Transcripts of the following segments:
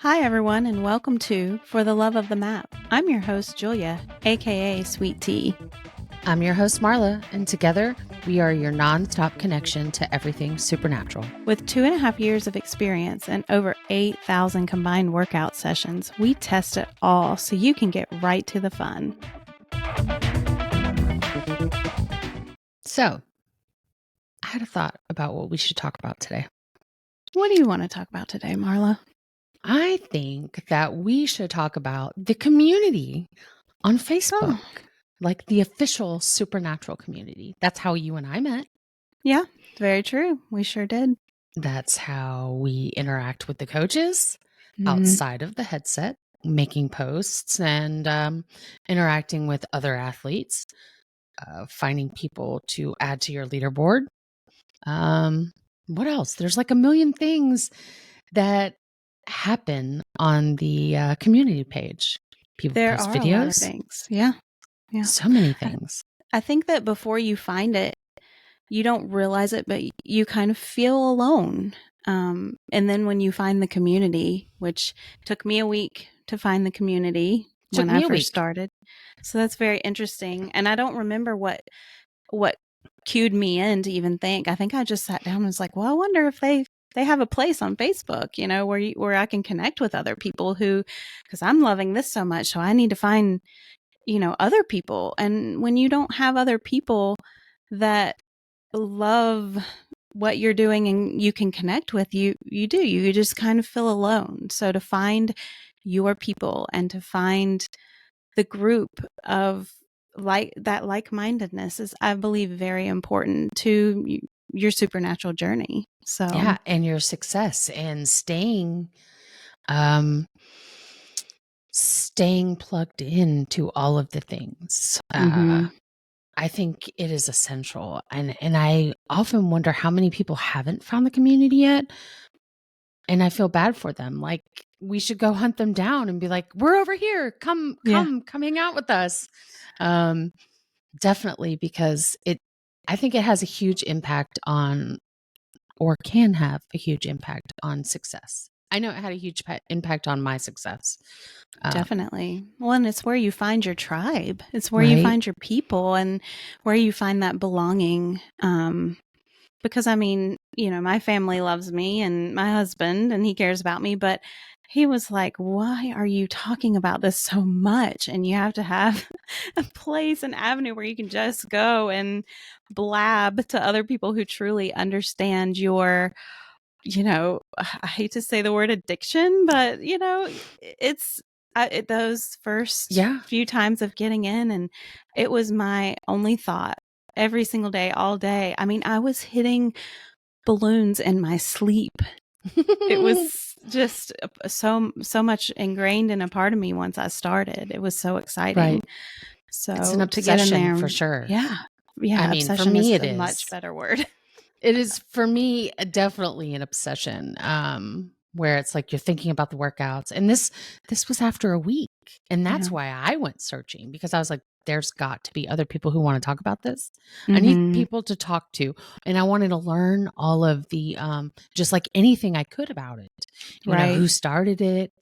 Hi, everyone, and welcome to For the Love of the Map. I'm your host, Julia, aka Sweet Tea. I'm your host, Marla, and together we are your nonstop connection to everything supernatural. With 2.5 years of experience and over 8,000 combined workout sessions, we test it all so you can get right to the fun. So, I had a thought about what we should talk about today. What do you want to talk about today, Marla? I think that we should talk about the community on Facebook, like the official supernatural community. That's how you and I met. Yeah, very true. We sure did. That's how we interact with the coaches outside of the headset, making posts and interacting with other athletes, finding people to add to your leaderboard. What else? There's like a million things that happen on the community page. People There post are videos. A lot of things. Yeah. So many things. I think that before you find it, you don't realize it, but you kind of feel alone. And then when you find the community, which took me a week to find the community when I first started. So that's very interesting. And I don't remember what cued me in to even think. I think I just sat down and was like, well, I wonder if they have a place on Facebook, where I can connect with other people because I'm loving this so much. So I need to find, other people. And when you don't have other people that love what you're doing and you can connect with, you just kind of feel alone. So to find your people and to find the group of like-mindedness is, I believe, very important to your supernatural journey. So yeah, and your success and staying plugged into all of the things. I think it is essential. And I often wonder how many people haven't found the community yet. And I feel bad for them. Like, we should go hunt them down and be like, we're over here. Come hang out with us. Definitely, because I think it has a huge impact on, or can have a huge impact on success. I know it had a huge impact on my success. Definitely. Well, and it's where you find your tribe. It's where you find your people and where you find that belonging. Because I mean, my family loves me and my husband, and he cares about me, but he was like, why are you talking about this so much? And you have to have a place, an avenue where you can just go and blab to other people who truly understand your, I hate to say the word addiction, but it's those first few times of getting in, and it was my only thought every single day, all day. I mean, I was hitting balloons in my sleep. It was just so much ingrained in a part of me once I started. It was so exciting. Right. So it's an obsession, to get in there, for sure. Yeah. I mean, for me, it is a much better word. It is, for me, definitely an obsession, where it's like you're thinking about the workouts. And this was after a week. And that's why I went searching, because I was like, there's got to be other people who want to talk about this. I need people to talk to. And I wanted to learn all of the, just like anything I could about it. You know, who started it?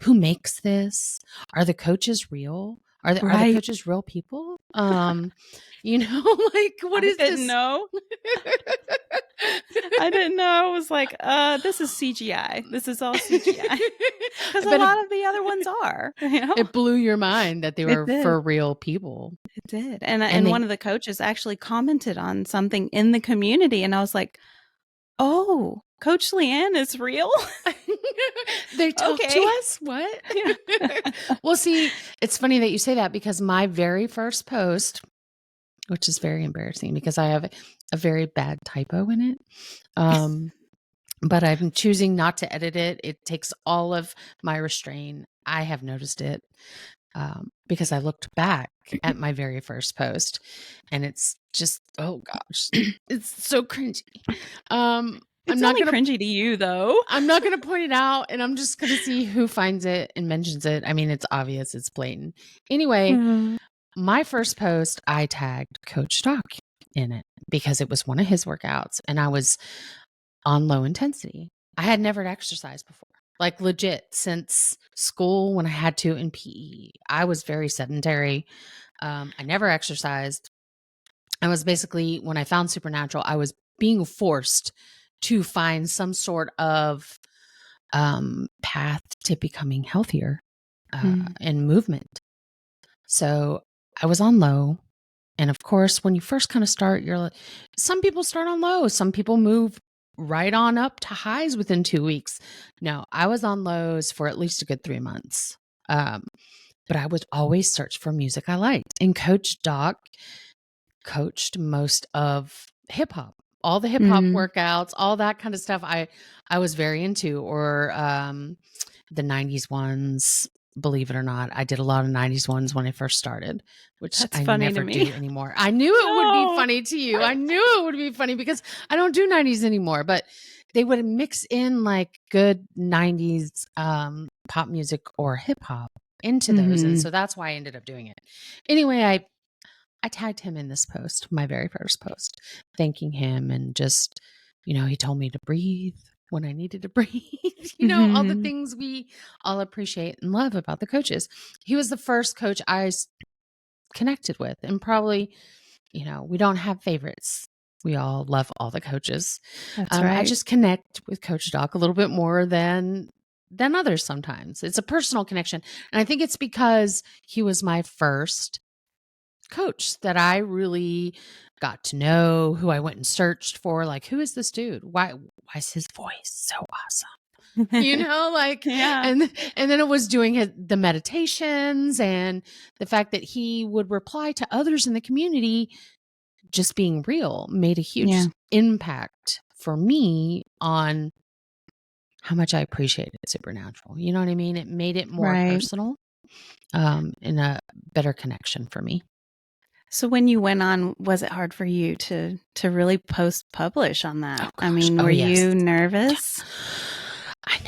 Who makes this? Are the coaches real? Are the coaches real people? Like, what is this? I didn't know. I didn't know. I was like, this is CGI. This is all CGI. Because a lot of the other ones are. It blew your mind that they were for real people. It did. And one of the coaches actually commented on something in the community. And I was like, oh, Coach Leanne is real? They talk to us? What? Well, see, it's funny that you say that, because my very first post, which is very embarrassing because I have a very bad typo in it, but I'm choosing not to edit it. It takes all of my restraint. I have noticed it because I looked back at my very first post, and it's just, oh gosh, it's so cringy. It's not only cringy to you, though. I'm not going to point it out, and I'm just going to see who finds it and mentions it. I mean, it's obvious. It's blatant. Anyway, my first post, I tagged Coach Stock in it because it was one of his workouts, and I was on low intensity. I had never exercised before. like legit since school when I had to in PE. I was very sedentary. I never exercised. I was basically, when I found Supernatural, I was being forced to find some sort of path to becoming healthier and movement. So I was on low. And of course, when you first kind of start, you're like, some people start on low, some people move right on up to highs within 2 weeks. No, I was on lows for at least a good 3 months. But I would always search for music I liked. And Coach Doc coached most of hip hop, all the hip hop workouts, all that kind of stuff I was very into, or the 90s ones. Believe it or not, I did a lot of 90s ones when I first started, which That's I funny never to me. do anymore. I knew it would be funny to you. I knew it would be funny because I don't do 90s anymore, but they would mix in like good 90s pop music or hip hop into those. And so that's why I ended up doing it. Anyway, I tagged him in this post, my very first post, thanking him, and just, he told me to breathe when I needed to breathe, all the things we all appreciate and love about the coaches. He was the first coach I connected with, and probably, we don't have favorites. We all love all the coaches. That's right. I just connect with Coach Doc a little bit more than others sometimes. It's a personal connection. And I think it's because he was my first coach that I really got to know, who I went and searched for, like, who is this dude? Why is his voice so awesome? Yeah. And then it was doing the meditations and the fact that he would reply to others in the community, just being real, made a huge impact for me on how much I appreciated Supernatural. You know what I mean? It made it more personal, and a better connection for me. So when you went on, was it hard for you to really publish on that? Oh, I mean, were you nervous? I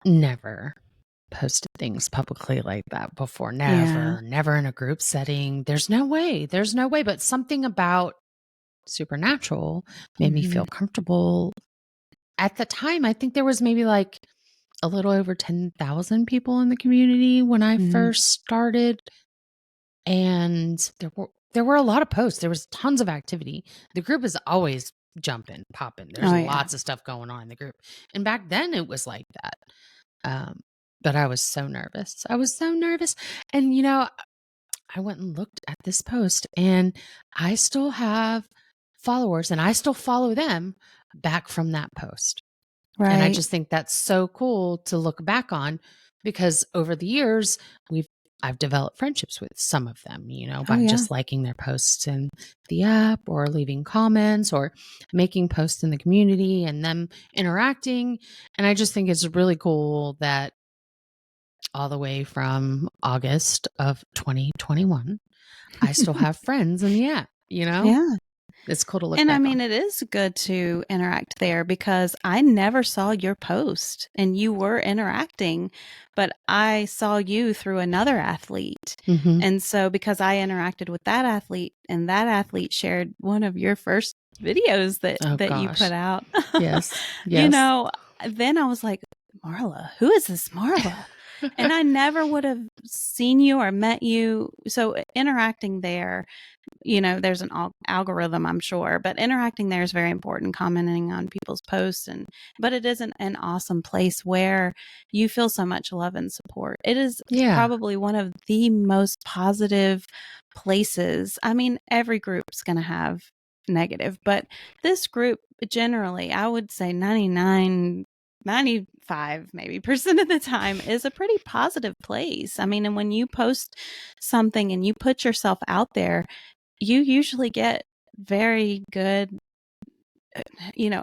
never posted things publicly like that before. Never in a group setting. There's no way. But something about Supernatural made me feel comfortable. At the time, I think there was maybe like a little over 10,000 people in the community when I first started. And there were a lot of posts. There was tons of activity. The group is always jumping, popping. There's lots of stuff going on in the group. And back then it was like that. But I was so nervous. And, I went and looked at this post, and I still have followers, and I still follow them back from that post. Right. And I just think that's so cool to look back on, because over the years, I've developed friendships with some of them, by just liking their posts in the app, or leaving comments, or making posts in the community and them interacting. And I just think it's really cool that all the way from August of 2021, I still have friends in the app, Yeah. It's cool to look and back I mean, on. It is good to interact there, because I never saw your post and you were interacting, but I saw you through another athlete. And so because I interacted with that athlete, and that athlete shared one of your first videos that you put out. Yes. Then I was like, Marla, who is this Marla? And I never would have seen you or met you. So interacting there, there's an algorithm, I'm sure, but interacting there is very important, commenting on people's posts. But it is an awesome place where you feel so much love and support. It is probably one of the most positive places. I mean, every group's going to have negative, but this group generally, I would say 95 maybe % of the time, is a pretty positive place. I mean, and when you post something and you put yourself out there, you usually get very good,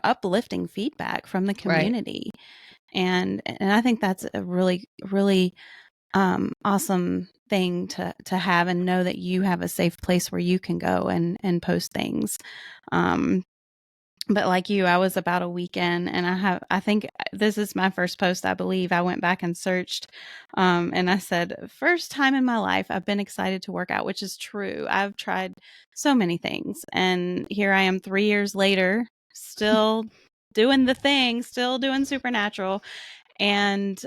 uplifting feedback from the community. Right. And I think that's a really, really awesome thing to have, and know that you have a safe place where you can go and post things. But like you, I was about a weekend, and I think this is my first post, I believe. I went back and searched, and I said, first time in my life I've been excited to work out, which is true. I've tried so many things, and here I am 3 years later, still doing the thing, still doing Supernatural. and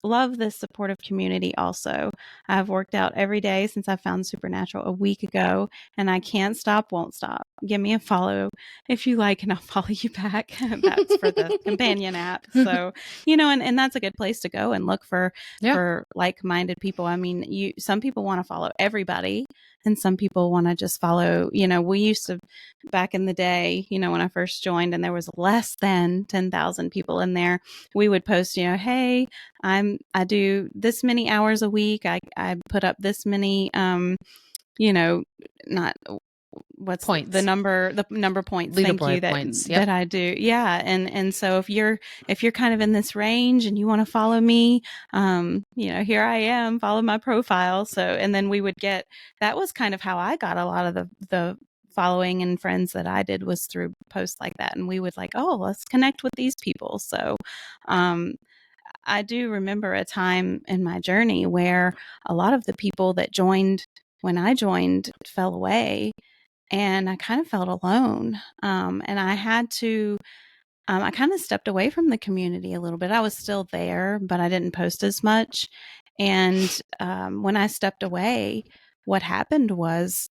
love this supportive community also. I've worked out every day since I found Supernatural a week ago, and I can't stop, won't stop. Give me a follow if you like, and I'll follow you back. That's for the companion app. So, and that's a good place to go and look for like-minded people. I mean, some people want to follow everybody, and some people want to just follow, we used to, back in the day, when I first joined and there was less than 10,000 people in there, we would post, hey, I do this many hours a week. I put up this many, not what's points. the number points. Leaderboard Thank you. Points. That I do. Yeah. And so if you're kind of in this range and you want to follow me, here I am, follow my profile. So, and then we would that was kind of how I got a lot of the following and friends that I did was through posts like that. And we would let's connect with these people. So, I do remember a time in my journey where a lot of the people that joined when I joined fell away, and I kind of felt alone. And I had to, I kind of stepped away from the community a little bit. I was still there, but I didn't post as much. And when I stepped away, what happened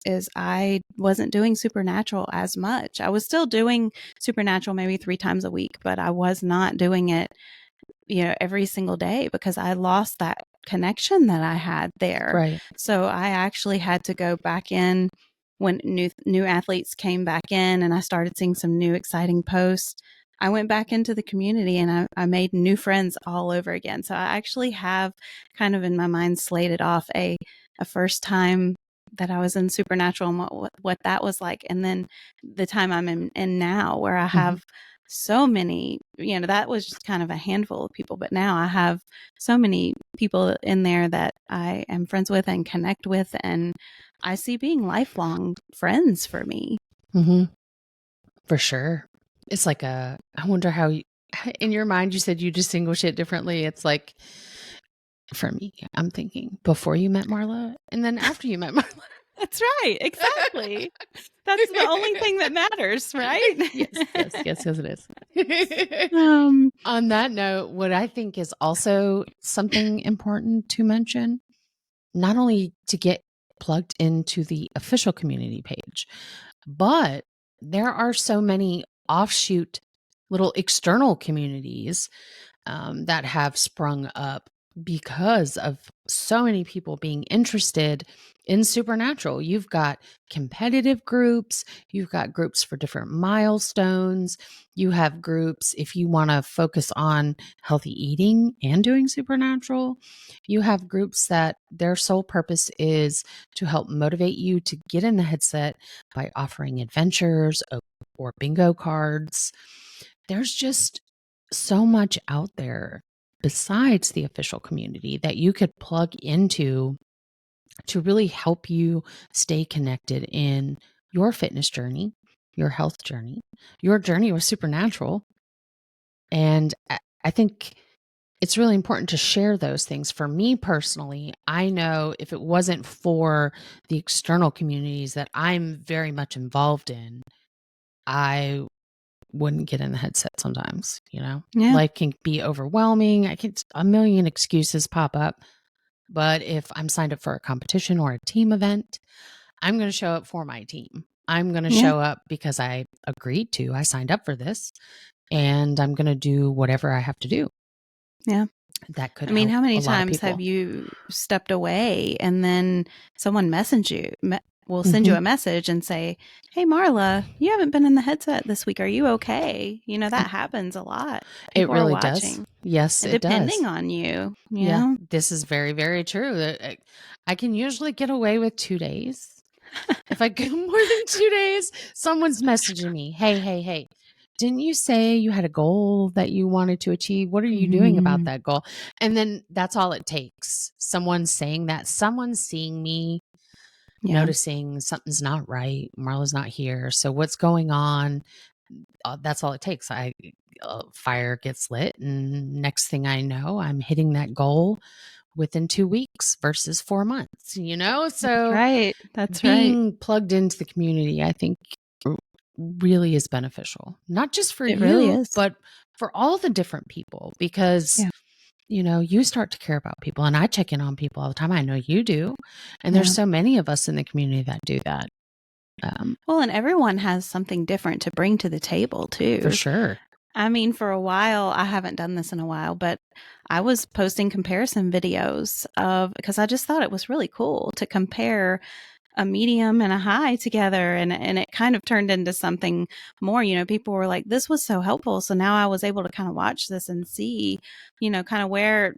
is I wasn't doing Supernatural as much. I was still doing Supernatural maybe 3 times a week, but I was not doing it every single day because I lost that connection that I had there. Right. So I actually had to go back in when new athletes came back in and I started seeing some new exciting posts. I went back into the community and I made new friends all over again. So I actually have kind of in my mind slated off a first time that I was in Supernatural and what that was like. And then the time I'm in now where I have so many, that was just kind of a handful of people, but now I have so many people in there that I am friends with and connect with, and I see being lifelong friends for me. For sure. It's like I wonder how in your mind, you said you distinguish it differently. It's like, for me, I'm thinking before you met Marla and then after you met Marla. That's right. Exactly. That's the only thing that matters, right? Yes, it is. On that note, what I think is also something important to mention, not only to get plugged into the official community page, but there are so many offshoot little external communities that have sprung up because of so many people being interested in Supernatural. You've got competitive groups, you've got groups for different milestones, you have groups if you want to focus on healthy eating and doing Supernatural. You have groups that their sole purpose is to help motivate you to get in the headset by offering adventures or bingo cards. There's just so much out there besides the official community that you could plug into to really help you stay connected in your fitness journey, your health journey, your journey with Supernatural. And I think it's really important to share those things. For me personally, I know if it wasn't for the external communities that I'm very much involved in, I wouldn't get in the headset sometimes, Life can be overwhelming. A million excuses pop up. But if I'm signed up for a competition or a team event, I'm going to show up for my team. I'm going to show up because I agreed to. I signed up for this, and I'm going to do whatever I have to do. Yeah. That could how many times have you stepped away and then someone will send you a message and say, "Hey, Marla, you haven't been in the headset this week. Are you okay?" That happens a lot. People it really does. Yes, it does. Depending on you. Yeah. This is very, very true. I can usually get away with 2 days. If I go more than 2 days, someone's messaging me, hey, didn't you say you had a goal that you wanted to achieve? What are you doing about that goal? And then that's all it takes. Someone saying that, someone seeing me, noticing something's not right. Marla's not here. So what's going on? That's all it takes. Fire gets lit, and next thing I know, I'm hitting that goal within 2 weeks versus 4 months, So That's being plugged into the community, I think really is beneficial, not just for you, really is. but for all the different people, because you start to care about people, and I check in on people all the time. I know you do. And there's so many of us in the community that do that. Well, and everyone has something different to bring to the table too. For sure. I mean, for a while, I haven't done this in a while, but I was posting comparison videos because I just thought it was really cool to compare a medium and a high together. And it kind of turned into something more, people were like, this was so helpful. So now I was able to kind of watch this and see, kind of where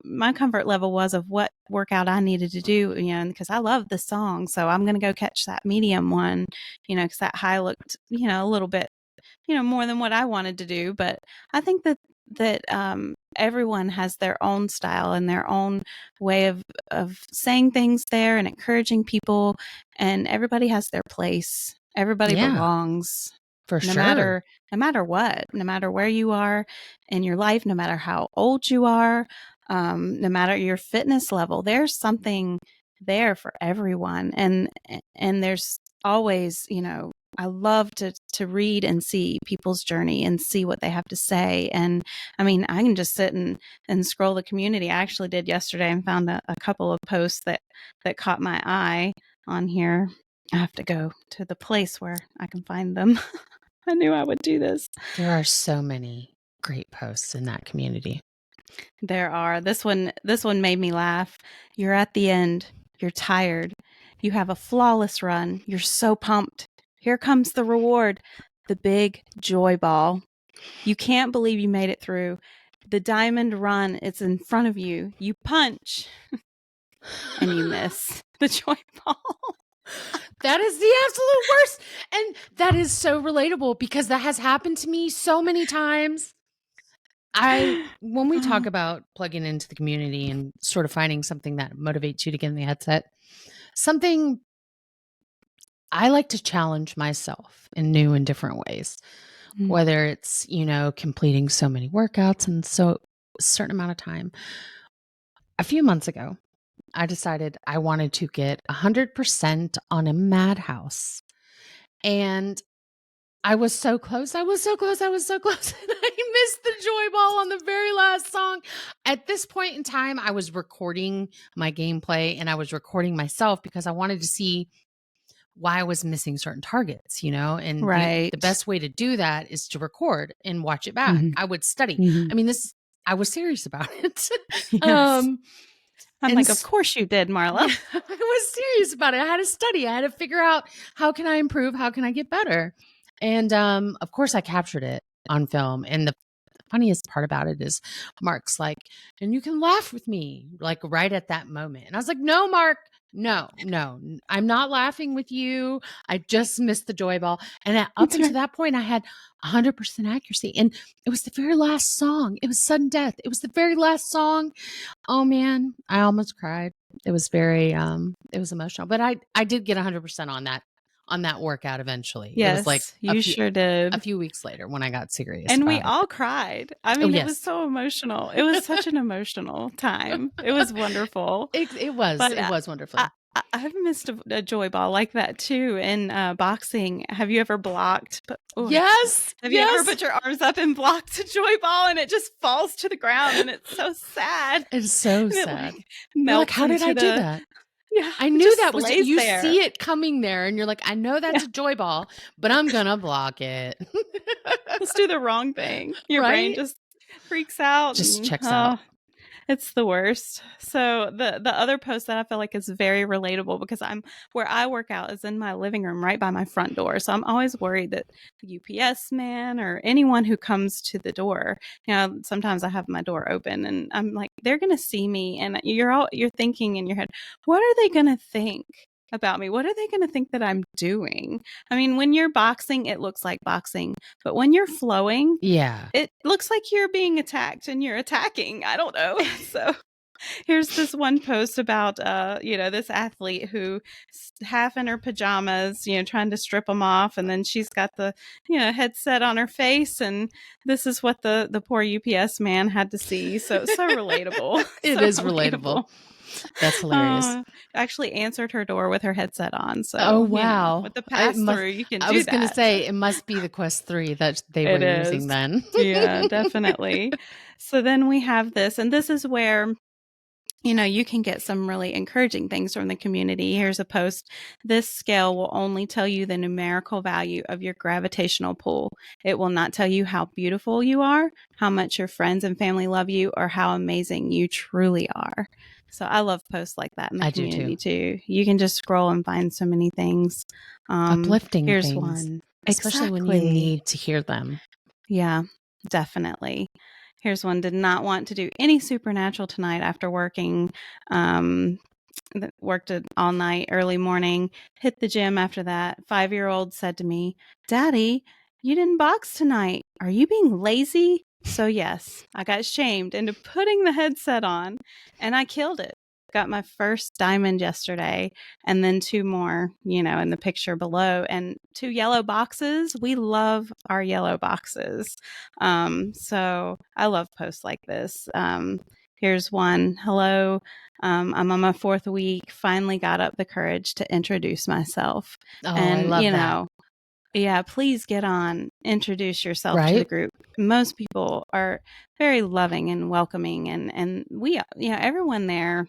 my comfort level was of what workout I needed to do, because I love the song. So I'm going to go catch that medium one, because that high looked, a little bit, more than what I wanted to do. But I think that everyone has their own style and their own way of saying things there and encouraging people, and everybody has their place. Everybody belongs. For no sure. No matter what, no matter where you are in your life, no matter how old you are, no matter your fitness level, there's something there for everyone. And there's always, I love to read and see people's journey and see what they have to say. And I mean, I can just sit and scroll the community. I actually did yesterday and found a couple of posts that caught my eye on here. I have to go to the place where I can find them. I knew I would do this. There are so many great posts in that community. There are. This one made me laugh. You're at the end. You're tired. You have a flawless run. You're so pumped. Here comes the reward, the big joy ball. You can't believe you made it through. The diamond run, it's in front of you. You punch and you miss the joy ball. That is the absolute worst. And that is so relatable because that has happened to me so many times. When we talk about plugging into the community and sort of finding something that motivates you to get in the headset, something I like to challenge myself in new and different ways, whether it's, completing so many workouts in so a certain amount of time. A few months ago, I decided I wanted to get 100% on a madhouse. And I was so close. And I missed the joy ball on the very last song. At this point in time, I was recording my gameplay and I was recording myself because I wanted to see why I was missing certain targets, and the best way to do that is to record and watch it back. I would study. I mean, I was serious about it. Yes. I'm like, of course you did, Marla. I was serious about it. I had to study. I had to figure out, how can I improve? How can I get better? And of course, I captured it on film. And the funniest part about it is Mark's like, and you can laugh with me, like right at that moment. And I was like, no, Mark, no, I'm not laughing with you. I just missed the joy ball. And up until that point, I had 100% accuracy. And it was the very last song. It was sudden death. It was the very last song. Oh man, I almost cried. It was very, it was emotional, but I did get 100% on that workout eventually. Yes, it was like you sure did. A few weeks later when I got serious. And we all cried. I mean, it was so emotional. It was such an emotional time. It was wonderful. It was wonderful. I've missed a joy ball like that too in boxing. Have you ever blocked? Yes. Have you ever put your arms up and blocked a joy ball and it just falls to the ground and it's so sad? It's so sad. Like, how did I do that? Yeah, I knew that was you there. See it coming there and you're like, I know that's a joy ball, but I'm going to block it. Let's do the wrong thing. Your brain just freaks out. Just checks out. It's the worst. So the other post that I feel like is very relatable because where I work out is in my living room right by my front door. So I'm always worried that the UPS man or anyone who comes to the door, sometimes I have my door open and I'm like, they're going to see me. And you're thinking in your head, what are they going to think about me? What are they going to think that I'm doing? I mean, when you're boxing, it looks like boxing, but when you're flowing, it looks like you're being attacked and you're attacking. I don't know. So here's this one post about, this athlete who half in her pajamas, trying to strip them off. And then she's got the, headset on her face. And this is what the poor UPS man had to see. So relatable. It is relatable. That's hilarious. Actually answered her door with her headset on. Oh, So, wow. with the pass through, you can I do was going to that. say, it must be the Quest 3 that they were It using is. then. Yeah, definitely. So then we have this, and this is where you can get some really encouraging things from the community. Here's a post. This scale will only tell you the numerical value of your gravitational pull. It will not tell you how beautiful you are, how much your friends and family love you, or how amazing you truly are. So I love posts like that in the I do community too. You can just scroll and find so many things. Uplifting Here's things, one. especially when you Exactly. need to hear them. Yeah, definitely. Here's one. Did not want to do any supernatural tonight after working. Worked it all night, early morning, hit the gym after that. 5-year-old said to me, Daddy, you didn't box tonight. Are you being lazy? So, yes, I got shamed into putting the headset on and I killed it. Got my first diamond yesterday and then 2 more, in the picture below, and 2 yellow boxes. We love our yellow boxes. So I love posts like this. Here's one. Hello. I'm on my 4th week, finally got up the courage to introduce myself. Oh, I And, love that. yeah, please get on, introduce yourself to the Right? group. Most people are very loving and welcoming, and we, everyone there,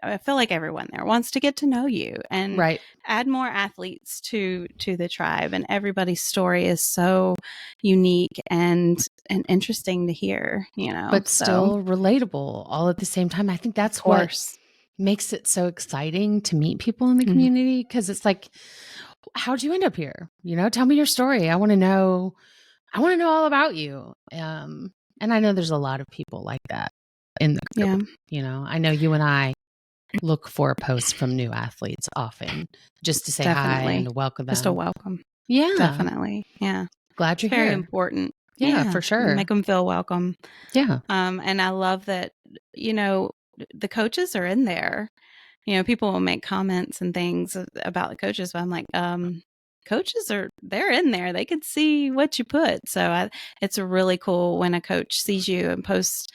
I feel like everyone there wants to get to know you and Right. add more athletes to the tribe. And everybody's story is so unique and interesting to hear, But so still relatable all at the same time. I think of that's what course. makes it so exciting to meet people in the Mhm. community, because it's like, how'd you end up here? Tell me your story. I want to know all about you. And I know there's a lot of people like that in the group. Yeah, I know you and I look for posts from new athletes often just to say hi and definitely. to welcome Just a them. welcome. Yeah. Definitely. Yeah. Glad It's you're very here. important. Yeah, Yeah. for sure. Make them feel welcome. Yeah. And I love that, you know, the coaches are in there. People will make comments and things about the coaches, but I'm like, coaches they're in there. They can see what you put. So it's really cool when a coach sees you and post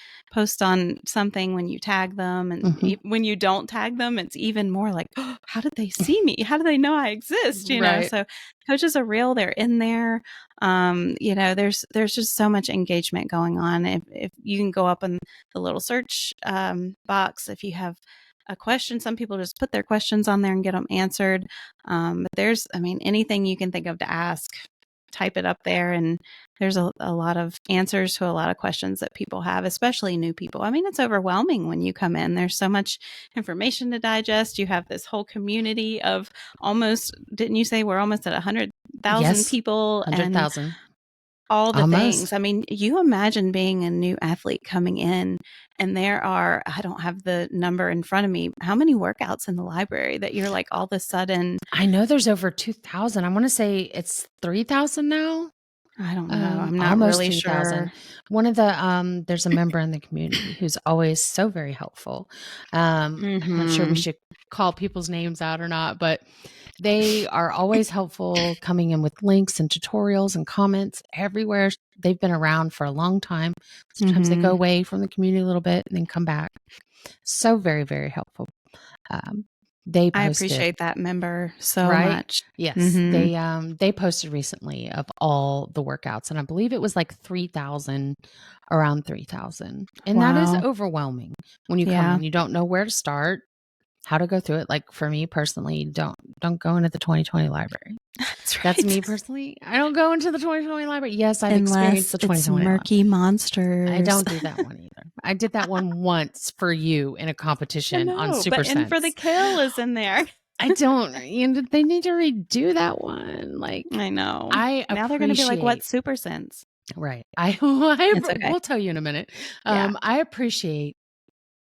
on something when you tag them, and when you don't tag them, it's even more like, oh, how did they see me? How do they know I exist? Right. So coaches are real. They're in there. There's just so much engagement going on. If you can go up in the little search box, if you have a question, some people just put their questions on there and get them answered. But there's, anything you can think of to ask, type it up there. And there's a lot of answers to a lot of questions that people have, especially new people. It's overwhelming when you come in. There's so much information to digest. You have this whole community of almost, didn't you say we're almost at 100,000 Yes. people? 100,000. All the Almost. things. You imagine being a new athlete coming in, and there are, I don't have the number in front of me, how many workouts in the library that you're like all of a sudden. I know there's over 2,000. I want to say it's 3,000 now. I don't know. I'm not Almost really 3,000. sure. One of the there's a member in the community who's always so very helpful. I'm not sure we should call people's names out or not, but they are always helpful, coming in with links and tutorials and comments everywhere. They've been around for a long time. Sometimes they go away from the community a little bit and then come back. So very, very helpful. They posted, I appreciate that member so right? much. Yes. They posted recently of all the workouts, and I believe it was like 3,000, around 3,000. And that is Wow. overwhelming when you come in. You don't know where to start, how to go through it. Like for me personally, don't go into the 2020 library. That's right. That's me personally. I don't go into the 2020 library. Yes, I've Unless experienced the 2020 it's murky monsters. I don't do that one either. I did that one once for you in a competition on Super but Sense. and for the kill is in there. I don't. They need to redo that one. Like, I know. Now they're going to be like, "What Super Sense?" Right. okay. We'll tell you in a minute. Yeah. I appreciate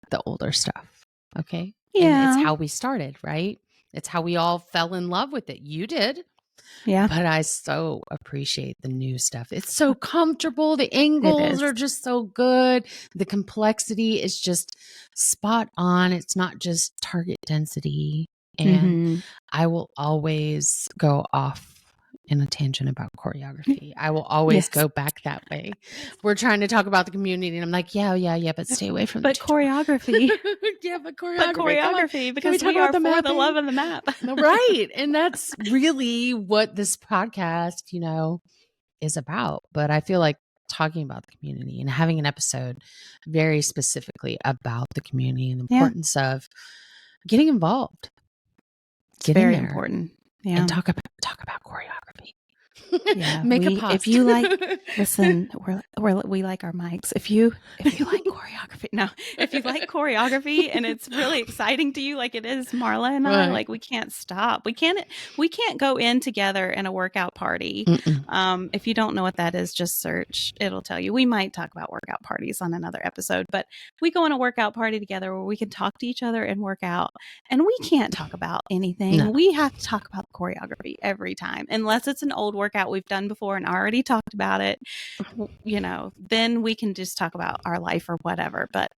the older stuff. Okay. Yeah. And it's how we started, right? It's how we all fell in love with it. You did. Yeah. But I so appreciate the new stuff. It's so comfortable. The angles are just so good. The complexity is just spot on. It's not just target density. And I will always go off in a tangent about choreography. I will always go back that way. We're trying to talk about the community, and I'm like, yeah, but stay away from the choreography. But choreography. Because we are for the love of the map. Right. And that's really what this podcast, is about. But I feel like talking about the community and having an episode very specifically about the community and the importance of getting involved. It's very important. Yeah. And talk about choreography. Yeah. Make a post. If you listen, we like our mics. If you like choreography, if you like choreography and it's really exciting to you, like it is Marla and I, like we can't stop. We can't go in together in a workout party. If you don't know what that is, just search. It'll tell you. We might talk about workout parties on another episode, but we go in a workout party together where we can talk to each other and work out, and we can't talk about anything. No. We have to talk about choreography every time, unless it's an old workout we've done before and already talked about it, then we can just talk about our life or whatever. But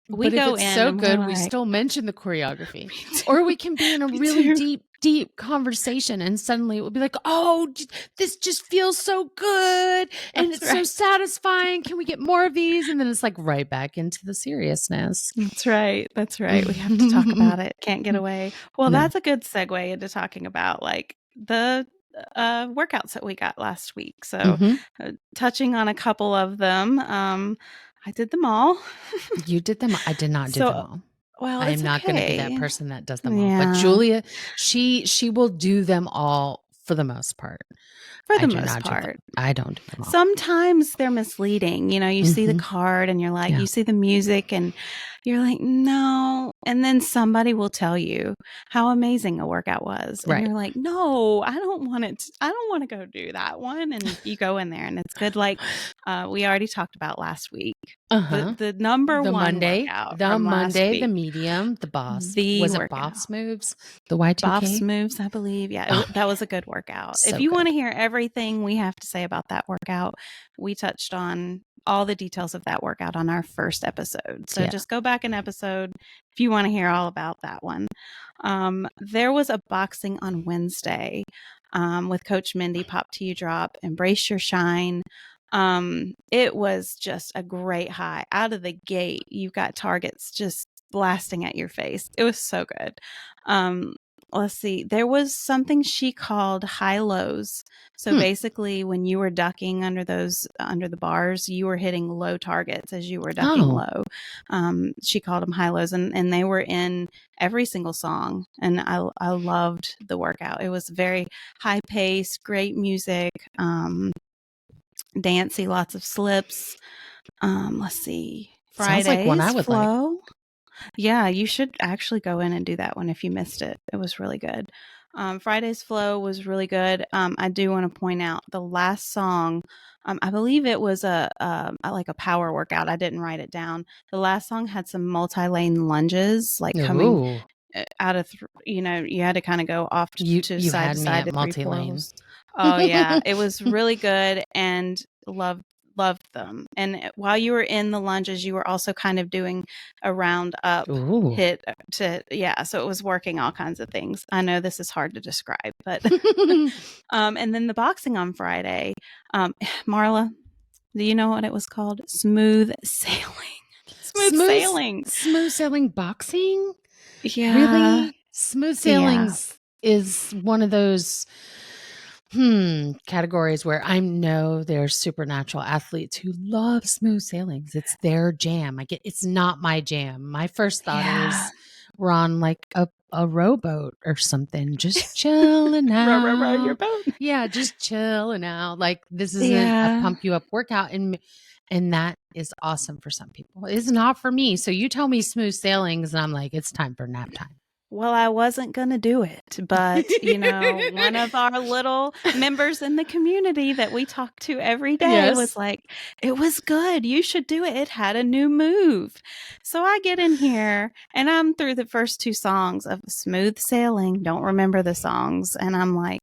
we go in so good, we still mention the choreography, or we can be in a really deep conversation, and suddenly it will be like, oh, this just feels so good, and it's so satisfying. Can we get more of these? And then it's like right back into the seriousness. That's right. We have to talk about it. Can't get away. Well, that's a good segue into talking about like the workouts that we got last week. So touching on a couple of them, I did them all. You did them. I did not do them all. Well, I'm not going to be that person that does them all. But Julia, she will do them all for the most part. For the most part. I don't do them all. Sometimes they're misleading. You see the card and you're like, you see the music and you're like, no. And then somebody will tell you how amazing a workout was. And you're like, no, I don't want it. I don't want to go do that one. And you go in there and it's good. Like we already talked about last week. The number one Monday, workout the Monday, the medium, the boss. Was it boss moves? The Y2K? Boss moves, I believe. Yeah, that was a good workout. So if you want to hear everything we have to say about that workout, we touched on all the details of that workout on our first episode. So just go back an episode if you want to hear all about that one. There was a boxing on Wednesday with Coach Mindy, Pop Till You Drop, Embrace Your Shine. It was just a great high. Out of the gate, you've got targets just blasting at your face. It was so good. Let's see. There was something she called high lows. So basically when you were ducking under the bars, you were hitting low targets as you were ducking low. She called them high lows and they were in every single song. And I loved the workout. It was very high pace, great music, dancey, lots of slips. Let's see. Friday's sounds like one I would flow. like. Yeah, you should actually go in and do that one if you missed it. It was really good. Friday's flow was really good. I do want to point out the last song. I believe it was like a power workout. I didn't write it down. The last song had some multi-lane lunges, like coming out of, you had to kind of go off to side to side. Multi-lane. Oh yeah, it was really good and loved them. And while you were in the lunges, you were also kind of doing a round up hit so it was working all kinds of things. I know this is hard to describe, but and then the boxing on Friday, Marla, do you know what it was called? Smooth sailing. Smooth sailing boxing? Yeah. Really? Smooth sailing is one of those categories where I know there's supernatural athletes who love smooth sailings. It's their jam. It's not my jam. My first thought is we're on like a rowboat or something, just chilling out. row your boat. Yeah, just chilling out. Like this isn't a pump you up workout, and that is awesome for some people. It's not for me. So you tell me smooth sailings, and I'm like, it's time for nap time. Well, I wasn't going to do it, but, one of our little members in the community that we talk to every day was like, it was good. You should do it. It had a new move. So I get in here and I'm through the first two songs of Smooth Sailing. Don't remember the songs. And I'm like,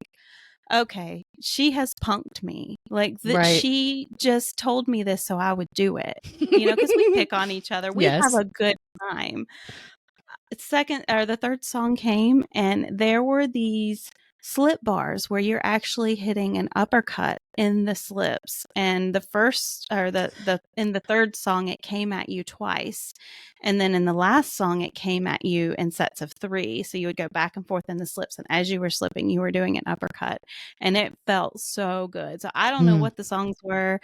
okay, she has punked me. Like she just told me this so I would do it, because we pick on each other. We have a good time. The third song came and there were these slip bars where you're actually hitting an uppercut in the slips. And the first or the in the third song it came at you twice. And then in the last song it came at you in sets of 3. So you would go back and forth in the slips, and as you were slipping you were doing an uppercut, and it felt so good. So I don't know what the songs were,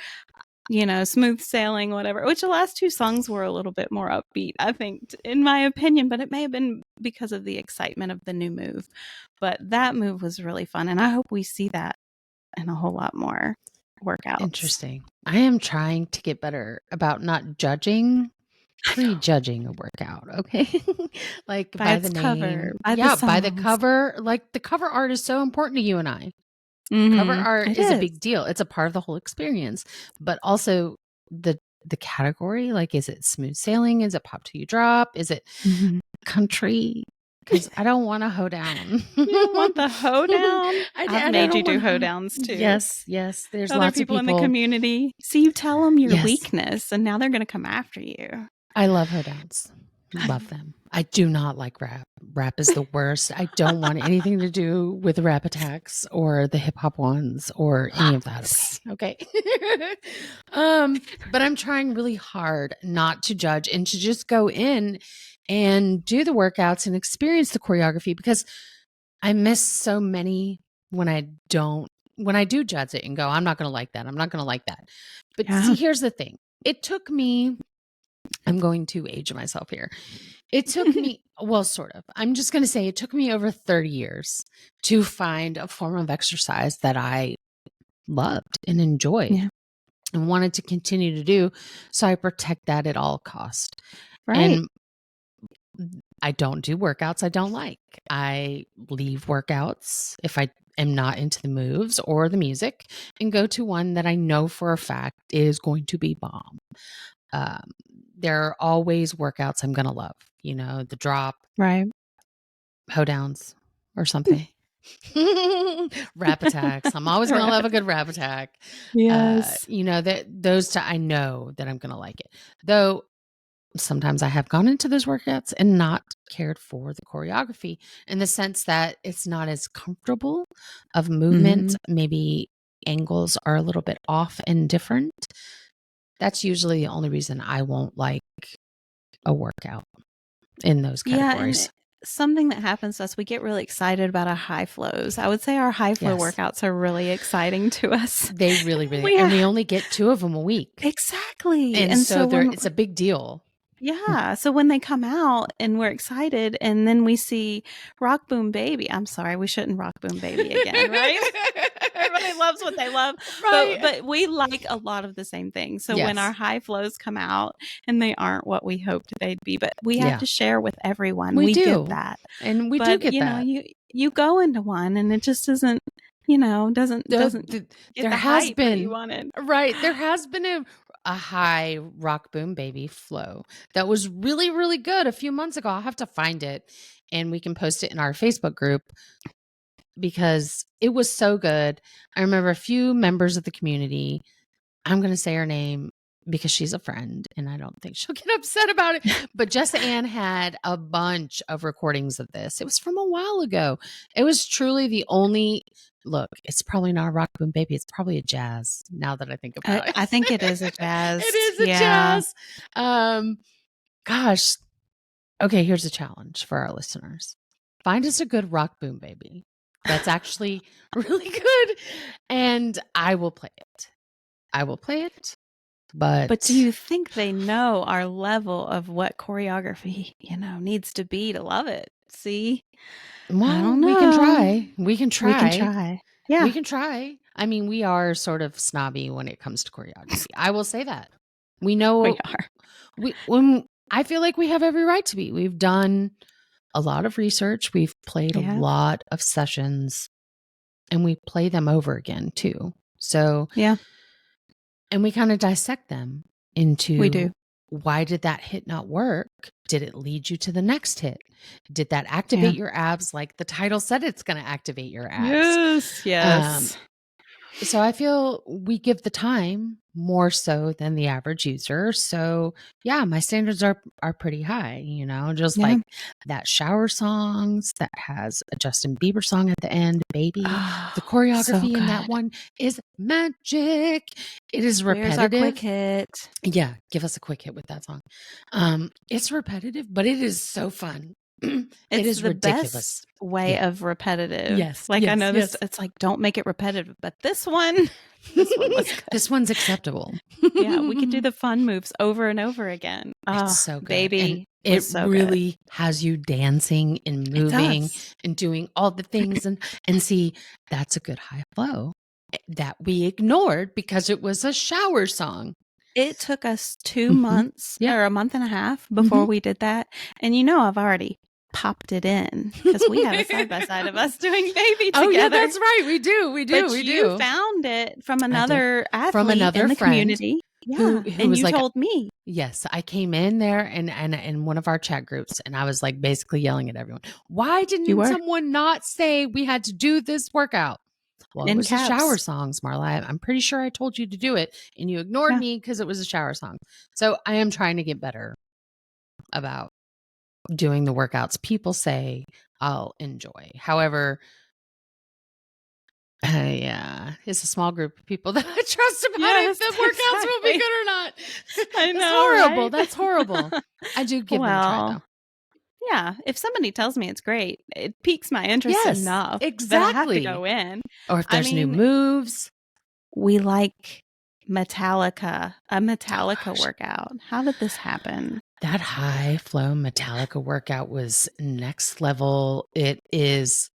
smooth sailing, whatever, which the last 2 songs were a little bit more upbeat, I think, in my opinion, but it may have been because of the excitement of the new move. But that move was really fun, and I hope we see that in a whole lot more workouts. Interesting. I am trying to get better about not prejudging a workout, okay? Like by the cover, name. By the cover. Like the cover art is so important to you and I. Cover art is a big deal. It's a part of the whole experience. But also the category, like, is it smooth sailing? Is it pop till you drop? Is it country? Because I don't want a hoedown. You don't want the hoedown? I've made you do hoedowns too. Yes. There's other lots people of people in the community. So you tell them your weakness, and now they're going to come after you. I love hoedowns. Love them. I do not like rap. Rap is the worst. I don't want anything to do with rap attacks or the hip hop ones or any of that. Okay. But I'm trying really hard not to judge and to just go in and do the workouts and experience the choreography, because I miss so many when I do judge it and go, I'm not going to like that. I'm not going to like that. But see, here's the thing. It took me, I'm going to age myself here. It took me, well, sort of. I'm just going to say it took me over 30 years to find a form of exercise that I loved and enjoyed and wanted to continue to do. So I protect that at all costs. Right. And I don't do workouts I don't like. I leave workouts if I am not into the moves or the music and go to one that I know for a fact is going to be bomb. There are always workouts I'm going to love, the drop, right, hoedowns or something. Rap attacks. I'm always going to love a good rap attack. Yes. Those two, I know that I'm going to like it. Though sometimes I have gone into those workouts and not cared for the choreography, in the sense that it's not as comfortable of movement. Maybe angles are a little bit off and different. That's usually the only reason I won't like a workout in those categories. Yeah, and something that happens to us, we get really excited about our high flows. I would say our high flow workouts are really exciting to us. They really, really, and we only get 2 of them a week. Exactly. And so it's a big deal. Yeah. So when they come out and we're excited, and then we see Rock Boom Baby. I'm sorry, we shouldn't Rock Boom Baby again, right? Everybody loves what they love. Right. But we like a lot of the same things. So when our high flows come out and they aren't what we hoped they'd be, but we have to share with everyone. We do get that. And we do get that. You go into one and it just isn't, doesn't get there the has hype been that you wanted. Right. There has been a high Rock Boom Baby flow that was really, really good a few months ago. I'll have to find it and we can post it in our Facebook group, because it was so good. I remember a few members of the community. I'm going to say her name because she's a friend and I don't think she'll get upset about it. But Jessa Ann had a bunch of recordings of this. It was from a while ago. It was truly the only look. It's probably not a Rock Boom Baby. It's probably a jazz. Now that I think about it, I think it is a jazz. It is a jazz. Gosh. Okay, here's a challenge for our listeners. Find us a good Rock Boom Baby that's actually really good, and I will play it. But do you think they know our level of what choreography, needs to be to love it? See? Well, I don't know. We can try. Yeah. We can try. I mean, we are sort of snobby when it comes to choreography. I will say that. We know we are. I feel like we have every right to be. We've done a lot of research. We've played a lot of sessions, and we play them over again too. So, and we kind of dissect them into, we do. Why did that hit not work? Did it lead you to the next hit? Did that activate your abs like the title said it's going to activate your abs? Yes. So I feel we give the time more so than the average user. So yeah, my standards are pretty high, just Yeah. like that shower songs that has a Justin Bieber song at the end, Baby. The Oh, so choreography in that good. one is magic. It is Where's our quick repetitive. hit? Yeah, give us a quick hit with that song. It's repetitive, but it is so fun. It It's is the ridiculous. best way Yeah. of repetitive. Yes. Like, I Yes. know this, Yes. it's like, don't make it repetitive, but this one was good. This one's acceptable. Yeah, we could do the fun moves over and over again. It's Oh, so good. Baby And it was so good. really has you dancing and It moving does. and doing all the things. And see, that's a good high flow that we ignored because it was a shower song. It took us 2 months Yeah. or a month and a half before we did that. And I've already popped it in because we have a side by side of us doing Baby together. Oh yeah, that's right. We do. But you found it from another athlete from another in the friend community. Yeah, who and was you like, told me. Yes, I came in there and in one of our chat groups, and I was like basically yelling at everyone. Why You didn't were. someone not say we had to do this workout? Well, it In was the caps. shower songs, Marla. I'm pretty sure I told you to do it, and you ignored me because it was a shower song. So I am trying to get better about doing the workouts people say I'll enjoy. However, yeah, it's a small group of people that I trust about if the workouts will be good or not. I know, That's horrible. right? That's horrible. I do give them a try though. Yeah, if somebody tells me it's great, it piques my interest enough that I have to go in. Or if there's new moves. We like a Metallica workout. How did this happen? That high flow Metallica workout was next level. It is,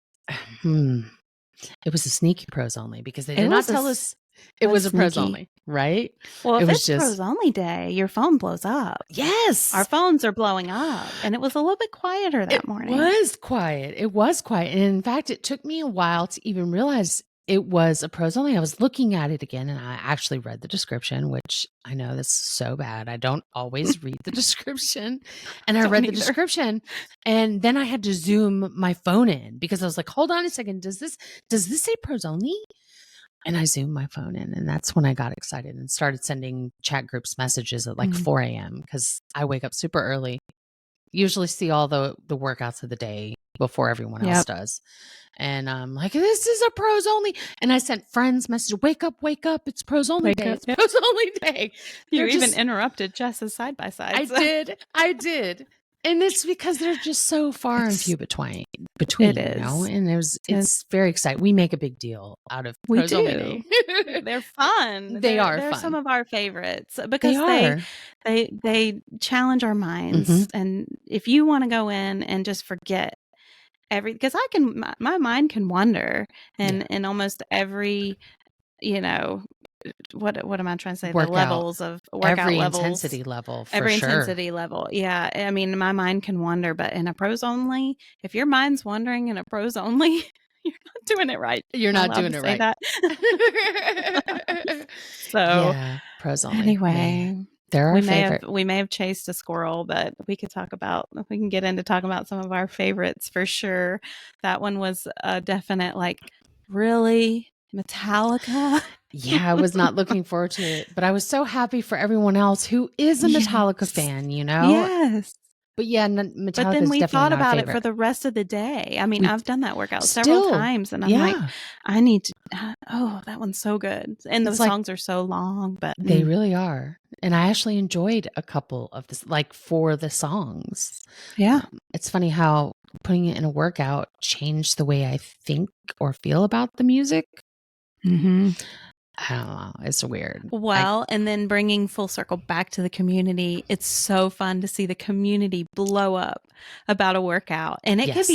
it was a sneaky pros only because they did not tell us it was a pros only, right? Well, if it's pros only day, your phone blows up. Yes. Our phones are blowing up. And it was a little bit quieter that morning. It was quiet. And in fact, it took me a while to even realize it was a pros only. I was looking at it again and I actually read the description, which I know that's so bad. I don't always read the description. And I read the description and then I had to zoom my phone in because I was like, hold on a second. Does this say pros only? And I zoomed my phone in and that's when I got excited and started sending chat groups messages at like 4 a.m. because I wake up super early. Usually see all the workouts of the day before everyone else does. And I'm like, this is a pros only. And I sent friends message, wake up, it's pros only day. It's pros only day. You even interrupted Jess's side by side. I did. And it's because they're just so far and few between. It is. And it's very exciting. We make a big deal out of pros only day. They're fun. They're some of our favorites because they challenge our minds. And if you want to go in and just forget because my mind can wander and almost every, what am I trying to say? The levels of workout every levels. Intensity level, for every sure. intensity level. Yeah. I mean, my mind can wander, but in a pros only, if your mind's wandering in a pros only, you're not doing it right. You're not doing it right. That. So yeah, pros only. Anyway. Man. They're our favorite. We may have chased a squirrel, but we can get into talking about some of our favorites for sure. That one was a definite, like, really Metallica. Yeah, I was not looking forward to it, but I was so happy for everyone else who is a Metallica fan, Yes. But yeah, Metallica. But then we thought about it for the rest of the day. I mean, I've done that workout several times, and I'm like, I need to. That one's so good, and the songs are so long, but they really are. And I actually enjoyed a couple of this, like for the songs. Yeah, it's funny how putting it in a workout changed the way I think or feel about the music. I don't know. It's weird. Well, and then bringing full circle back to the community, it's so fun to see the community blow up about a workout. And it can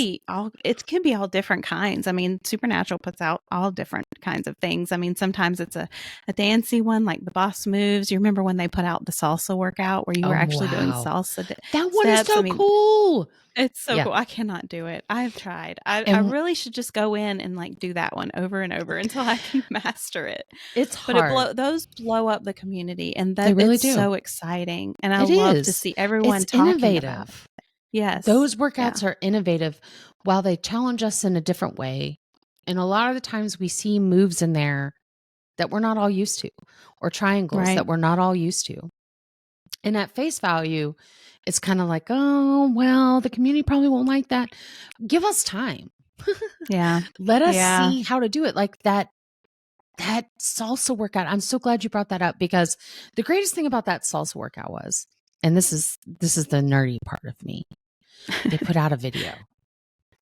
be all different kinds. I mean, Supernatural puts out all different kinds of things. I mean, sometimes it's a dancey one, like the Boss Moves. You remember when they put out the salsa workout where you were actually doing salsa? That one is so cool. It's so cool. I cannot do it. I've tried. I really should just go in and like do that one over and over until I can master it. It's hard. But those blow up the community, and that really do. So exciting. And I love to see everyone talking about it. Yes. Those workouts are innovative while they challenge us in a different way. And a lot of the times we see moves in there that we're not all used to, or triangles that we're not all used to. And at face value, it's kind of like, oh, well, the community probably won't like that. Give us time. Yeah. Let us see how to do it. Like that salsa workout. I'm so glad you brought that up, because the greatest thing about that salsa workout was, and this is the nerdy part of me, they put out a video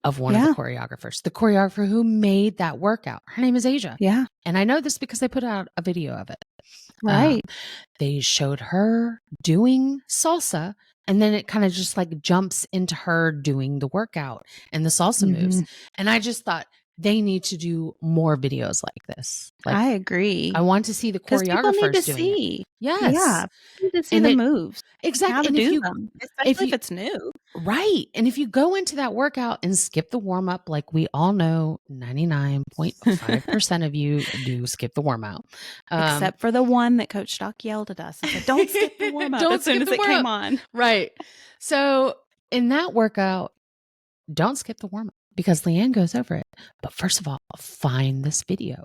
of one of the choreographers, the choreographer who made that workout. Her name is Asia. Yeah. And I know this because they put out a video of it. Right. They showed her doing salsa, and then it kind of just like jumps into her doing the workout and the salsa moves. And I just thought they need to do more videos like this. Like, I agree. I want to see the choreographers doing it. Yes. Yeah. You need to see the moves. Exactly. How to and do them, especially if it's new. Right. And if you go into that workout and skip the warm up, like we all know 99.5% of you do skip the warm out. Except for the one that Coach Stock yelled at us and said, don't skip the warm up as soon as it came on. Right. So in that workout, don't skip the warm up, because Leanne goes over it. But first of all, find this video.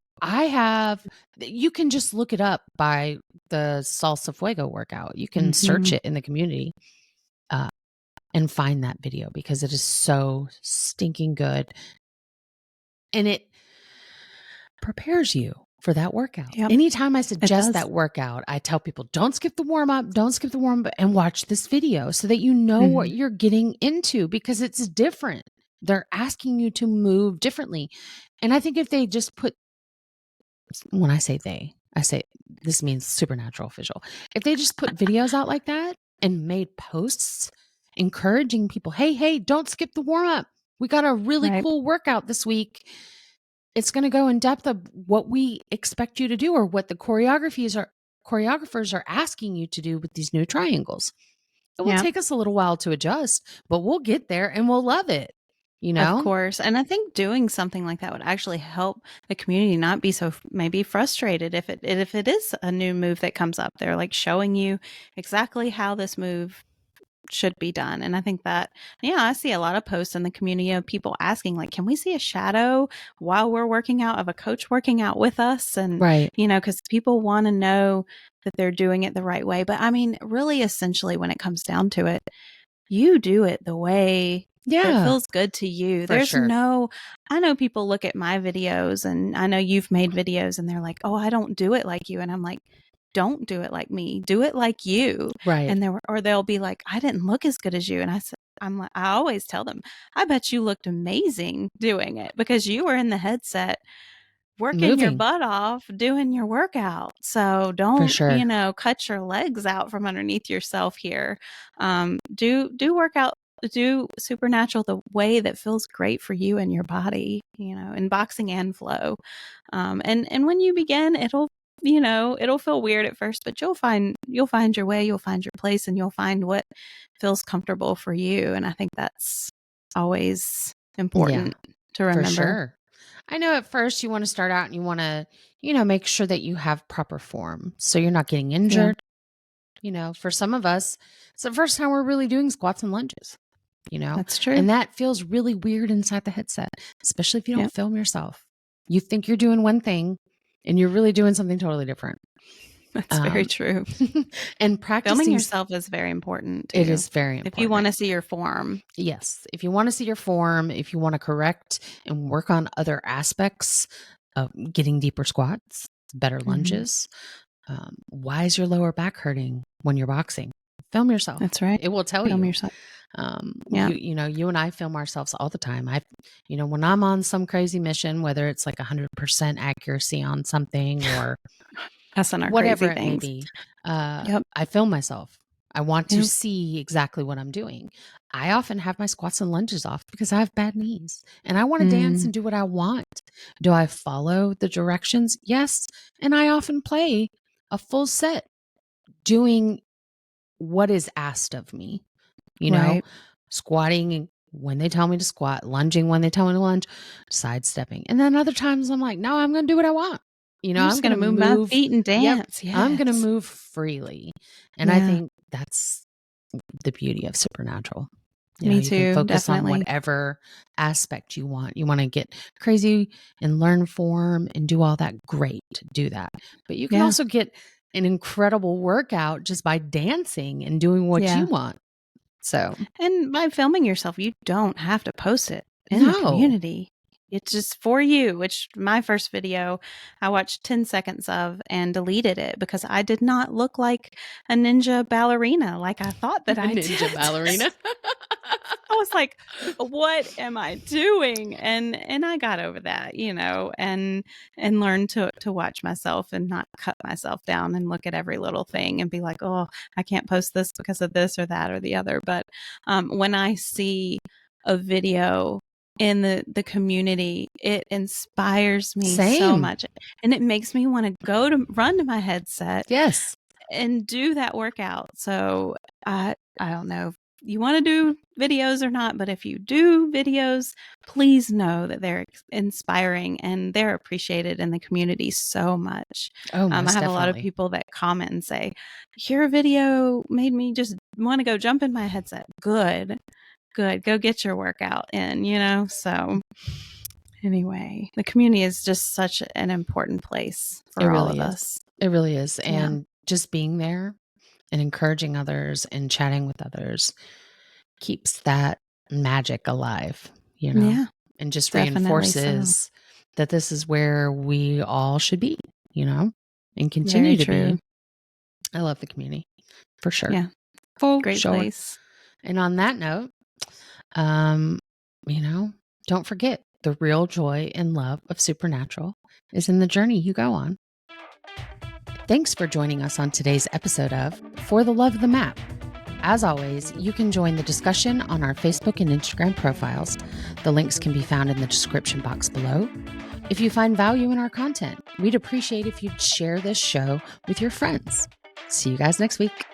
You can just look it up by the Salsa Fuego workout. You can search it in the community and find that video, because it is so stinking good. And it prepares you for that workout. Yep. Anytime I suggest that workout, I tell people, don't skip the warm up, and watch this video so that you know what you're getting into, because it's different. They're asking you to move differently. And I think if they just put, when I say this means Supernatural Official. If they just put videos out like that and made posts encouraging people, hey, don't skip the warm up. We got a really cool workout this week. It's going to go in depth of what we expect you to do, or what the choreographers are asking you to do with these new triangles. It will take us a little while to adjust, but we'll get there and we'll love it. You know? Of course. And I think doing something like that would actually help the community not be so maybe frustrated if it is a new move that comes up. They're like showing you exactly how this move should be done. And I think that, I see a lot of posts in the community of people asking, like, can we see a shadow while we're working out, of a coach working out with us? And, because people want to know that they're doing it the right way. But I mean, really, essentially, when it comes down to it, you do it the way that feels good to you. There's I know people look at my videos, and I know you've made videos, and they're like, oh, I don't do it like you. And I'm like, don't do it like me. Do it like you. Right. And they'll be like, I didn't look as good as you. And I always tell them, I bet you looked amazing doing it, because you were in the headset working your butt off doing your workout. So don't, cut your legs out from underneath yourself here. Do workout, do Supernatural the way that feels great for you and your body, in boxing and flow. And when you begin, it'll feel weird at first, but you'll find your way, you'll find your place, and you'll find what feels comfortable for you. And I think that's always important to remember. For sure. I know at first you want to start out and you want to, make sure that you have proper form, so you're not getting injured. For some of us, it's the first time we're really doing squats and lunges. That's true. And that feels really weird inside the headset, especially if you don't film yourself. You think you're doing one thing and you're really doing something totally different. That's very true. And practicing filming yourself is very important too. It is very important. If you want to see your form. Yes. If you want to see your form, if you want to correct and work on other aspects of getting deeper squats, better lunges. Why is your lower back hurting when you're boxing? Film yourself. That's right. It will tell you. Film yourself. You and I film ourselves all the time. When I'm on some crazy mission, whether it's like 100% accuracy on something or us on our whatever crazy it may be, I film myself. I want to see exactly what I'm doing. I often have my squats and lunges off because I have bad knees and I want to dance and do what I want. Do I follow the directions? Yes. And I often play a full set doing what is asked of me. Squatting when they tell me to squat, lunging when they tell me to lunge, sidestepping. And then other times I'm like, no, I'm going to do what I want. I'm just going to move my feet and dance. Yes. I'm going to move freely. And I think that's the beauty of Supernatural. You Me know, you can too, focus on definitely. whatever aspect you want. You want to get crazy and learn form and do all that, great, do that. But you can Yeah. also get an incredible workout just by dancing and doing what you want. So, and by filming yourself, you don't have to post it in the no, community. It's just for you, which my first video I watched 10 seconds of and deleted it because I did not look like a ninja ballerina like I thought that a I ninja did. ballerina. I was like, what am I doing? And I got over that, you know, and learned to watch myself and not cut myself down and look at every little thing and be like, oh, I can't post this because of this or that or the other. But when I see a video in the community, it inspires me so much, and it makes me want to run to my headset, yes, and do that workout. So I don't know if you want to do videos or not, but if you do videos, please know that they're inspiring and they're appreciated in the community so much. Oh, I most have a lot of definitely. people that comment and say, your video made me just want to go jump in my headset. Good. Go get your workout in, you know? So anyway, the community is just such an important place It for all really of is. us. It really is. Yeah. And just being there and encouraging others and chatting with others keeps that magic alive, you know, Yeah, and just definitely reinforces that this is where we all should be, you know, and continue Very to true. be. I love the community for sure. Yeah. For Great sure. place. And on that note, you know, don't forget the real joy and love of Supernatural is in the journey you go on. Thanks for joining us on today's episode of For the Love of the Map. As always, you can join the discussion on our Facebook and Instagram profiles. The links can be found in the description box below. If you find value in our content, we'd appreciate if you'd share this show with your friends. See you guys next week.